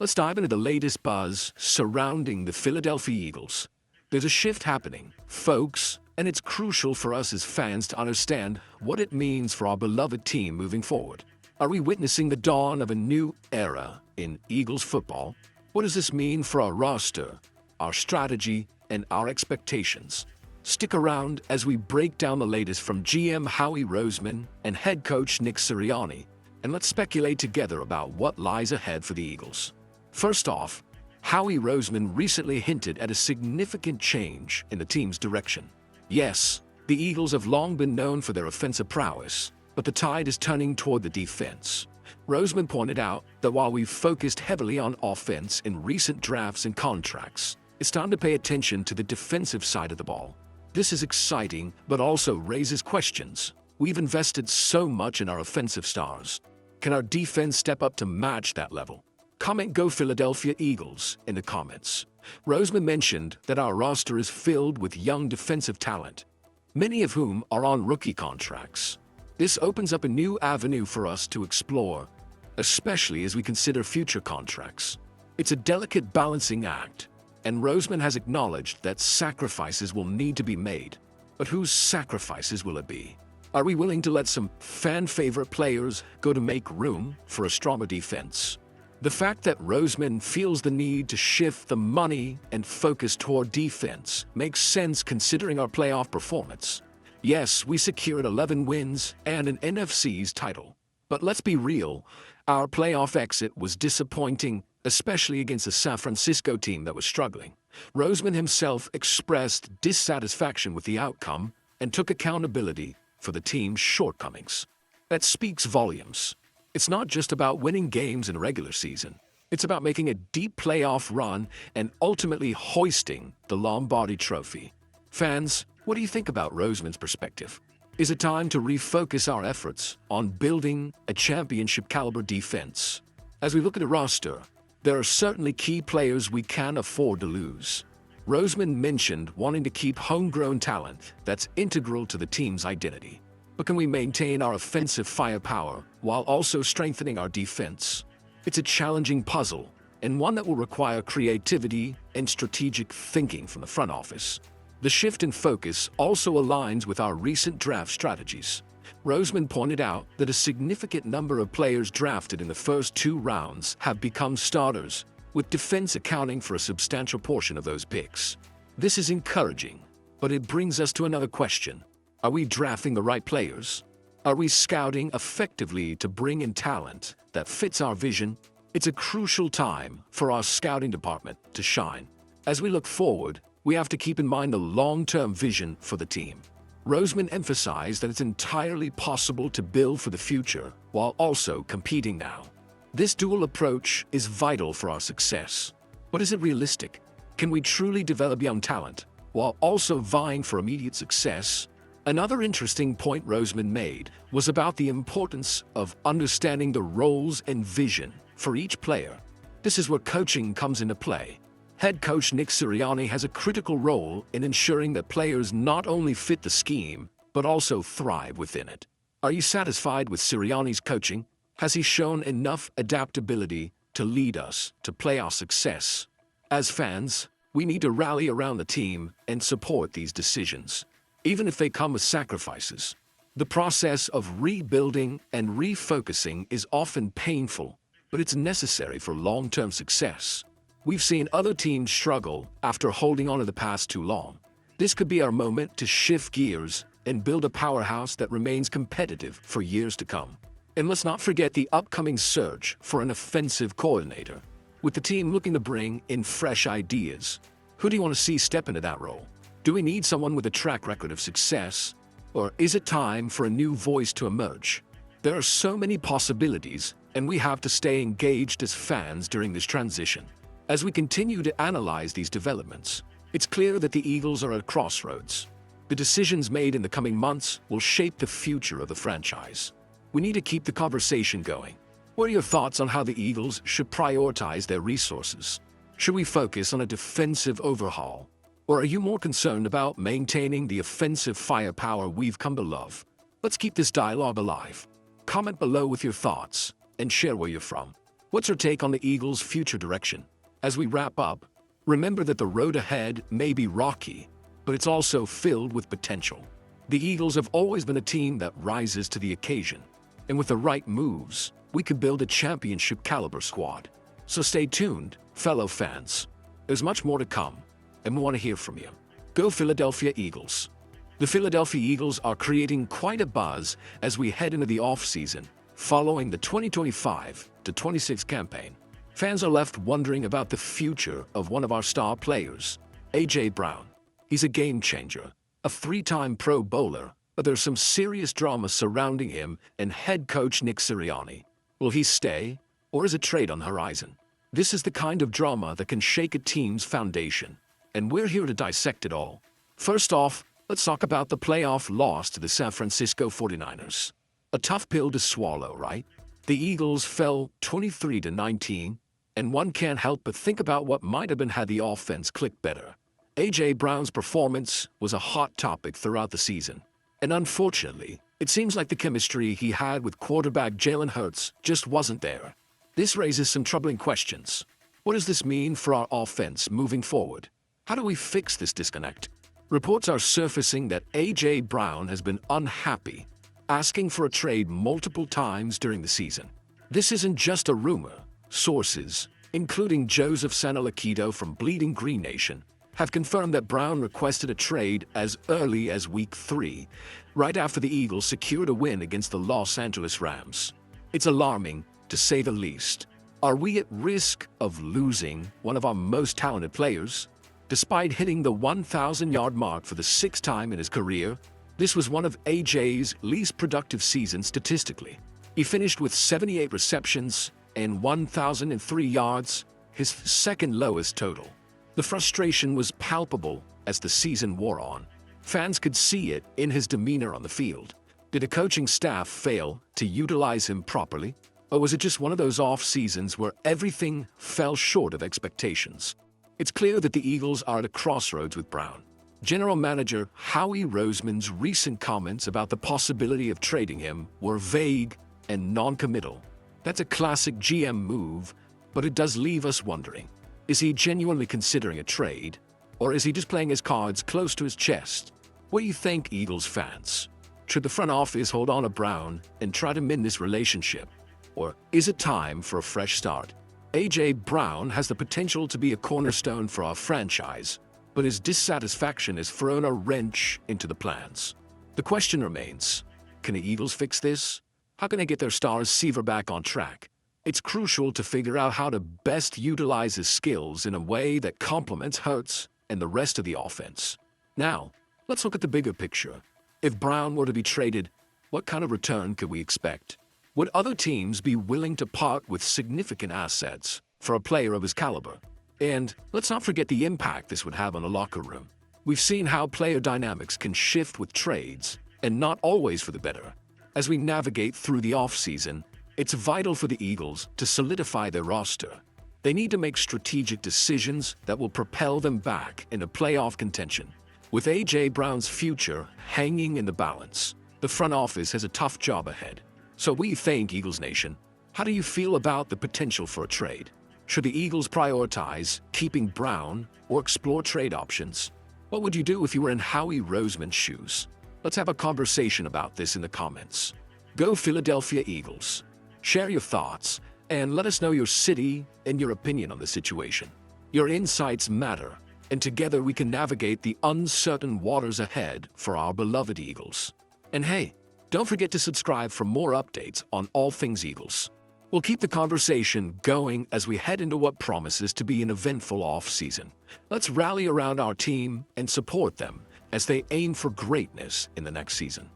Let's dive into the latest buzz surrounding the Philadelphia Eagles. There's a shift happening, folks, and it's crucial for us as fans to understand what it means for our beloved team moving forward. Are we witnessing the dawn of a new era in Eagles football? What does this mean for our roster, our strategy, and our expectations? Stick around as we break down the latest from GM Howie Roseman and head coach Nick Sirianni, and let's speculate together about what lies ahead for the Eagles. First off, Howie Roseman recently hinted at a significant change in the team's direction. Yes, the Eagles have long been known for their offensive prowess, but the tide is turning toward the defense. Roseman pointed out that while we've focused heavily on offense in recent drafts and contracts, it's time to pay attention to the defensive side of the ball. This is exciting, but also raises questions. We've invested so much in our offensive stars. Can our defense step up to match that level? Comment "Go Philadelphia Eagles" in the comments. Roseman mentioned that our roster is filled with young defensive talent, many of whom are on rookie contracts. This opens up a new avenue for us to explore, especially as we consider future contracts. It's a delicate balancing act, and Roseman has acknowledged that sacrifices will need to be made. But whose sacrifices will it be? Are we willing to let some fan-favorite players go to make room for a stronger defense? The fact that Roseman feels the need to shift the money and focus toward defense makes sense considering our playoff performance. Yes, we secured 11 wins and an NFC's title. But let's be real, our playoff exit was disappointing, especially against a San Francisco team that was struggling. Roseman himself expressed dissatisfaction with the outcome and took accountability for the team's shortcomings. That speaks volumes. It's not just about winning games in regular season. It's about making a deep playoff run and ultimately hoisting the Lombardi Trophy. Fans, what do you think about Roseman's perspective? Is it time to refocus our efforts on building a championship-caliber defense? As we look at the roster, there are certainly key players we can't afford to lose. Roseman mentioned wanting to keep homegrown talent that's integral to the team's identity. But can we maintain our offensive firepower while also strengthening our defense? It's a challenging puzzle, and one that will require creativity and strategic thinking from the front office. The shift in focus also aligns with our recent draft strategies. Roseman pointed out that a significant number of players drafted in the first 2 rounds have become starters, with defense accounting for a substantial portion of those picks. This is encouraging, but it brings us to another question. Are we drafting the right players? Are we scouting effectively to bring in talent that fits our vision? It's a crucial time for our scouting department to shine. As we look forward, we have to keep in mind the long-term vision for the team. Roseman emphasized that it's entirely possible to build for the future while also competing now. This dual approach is vital for our success. But is it realistic? Can we truly develop young talent while also vying for immediate success? Another interesting point Roseman made was about the importance of understanding the roles and vision for each player. This is where coaching comes into play. Head coach Nick Sirianni has a critical role in ensuring that players not only fit the scheme, but also thrive within it. Are you satisfied with Sirianni's coaching? Has he shown enough adaptability to lead us to playoff success? As fans, we need to rally around the team and support these decisions, even if they come with sacrifices. The process of rebuilding and refocusing is often painful, but it's necessary for long-term success. We've seen other teams struggle after holding on to the past too long. This could be our moment to shift gears and build a powerhouse that remains competitive for years to come. And let's not forget the upcoming search for an offensive coordinator. With the team looking to bring in fresh ideas, who do you want to see step into that role? Do we need someone with a track record of success? Or is it time for a new voice to emerge? There are so many possibilities, and we have to stay engaged as fans during this transition. As we continue to analyze these developments, it's clear that the Eagles are at a crossroads. The decisions made in the coming months will shape the future of the franchise. We need to keep the conversation going. What are your thoughts on how the Eagles should prioritize their resources? Should we focus on a defensive overhaul? Or are you more concerned about maintaining the offensive firepower we've come to love? Let's keep this dialogue alive. Comment below with your thoughts and share where you're from. What's your take on the Eagles' future direction? As we wrap up, remember that the road ahead may be rocky, but it's also filled with potential. The Eagles have always been a team that rises to the occasion, and with the right moves, we could build a championship-caliber squad. So stay tuned, fellow fans. There's much more to come, and we want to hear from you. Go Philadelphia Eagles! The Philadelphia Eagles are creating quite a buzz as we head into the off-season, following the 2025-26 campaign. Fans are left wondering about the future of one of our star players, A.J. Brown. He's a game-changer, a three-time Pro Bowler, but there's some serious drama surrounding him and head coach Nick Sirianni. Will he stay, or is a trade on the horizon? This is the kind of drama that can shake a team's foundation, and we're here to dissect it all. First off, let's talk about the playoff loss to the San Francisco 49ers. A tough pill to swallow, right? The Eagles fell 23-19, and one can't help but think about what might have been had the offense clicked better. A.J. Brown's performance was a hot topic throughout the season, and unfortunately, it seems like the chemistry he had with quarterback Jalen Hurts just wasn't there. This raises some troubling questions. What does this mean for our offense moving forward? How do we fix this disconnect? Reports are surfacing that A.J. Brown has been unhappy, asking for a trade multiple times during the season. This isn't just a rumor. Sources, including Joseph Sanalaquito from Bleeding Green Nation, have confirmed that Brown requested a trade as early as Week 3, right after the Eagles secured a win against the Los Angeles Rams. It's alarming, to say the least. Are we at risk of losing one of our most talented players? Despite hitting the 1,000-yard mark for the sixth time in his career, this was one of AJ's least productive seasons statistically. He finished with 78 receptions and 1,003 yards, his second lowest total. The frustration was palpable as the season wore on. Fans could see it in his demeanor on the field. Did a coaching staff fail to utilize him properly? Or was it just one of those off seasons where everything fell short of expectations? It's clear that the Eagles are at a crossroads with Brown. General Manager Howie Roseman's recent comments about the possibility of trading him were vague and non-committal. That's a classic GM move, but it does leave us wondering. Is he genuinely considering a trade, or is he just playing his cards close to his chest? What do you think, Eagles fans? Should the front office hold on to Brown and try to mend this relationship? Or is it time for a fresh start? A.J. Brown has the potential to be a cornerstone for our franchise, but his dissatisfaction has thrown a wrench into the plans. The question remains, can the Eagles fix this? How can they get their star receiver back on track? It's crucial to figure out how to best utilize his skills in a way that complements Hurts and the rest of the offense. Now, let's look at the bigger picture. If Brown were to be traded, what kind of return could we expect? Would other teams be willing to part with significant assets for a player of his caliber? And let's not forget the impact this would have on the locker room. We've seen how player dynamics can shift with trades, and not always for the better. As we navigate through the offseason, it's vital for the Eagles to solidify their roster. They need to make strategic decisions that will propel them back into playoff contention. With A.J. Brown's future hanging in the balance, the front office has a tough job ahead. So what do you think, Eagles Nation? How do you feel about the potential for a trade? Should the Eagles prioritize keeping Brown or explore trade options? What would you do if you were in Howie Roseman's shoes? Let's have a conversation about this in the comments. Go Philadelphia Eagles! Share your thoughts and let us know your city and your opinion on the situation. Your insights matter, and together we can navigate the uncertain waters ahead for our beloved Eagles. And hey, don't forget to subscribe for more updates on all things Eagles. We'll keep the conversation going as we head into what promises to be an eventful off-season. Let's rally around our team and support them as they aim for greatness in the next season.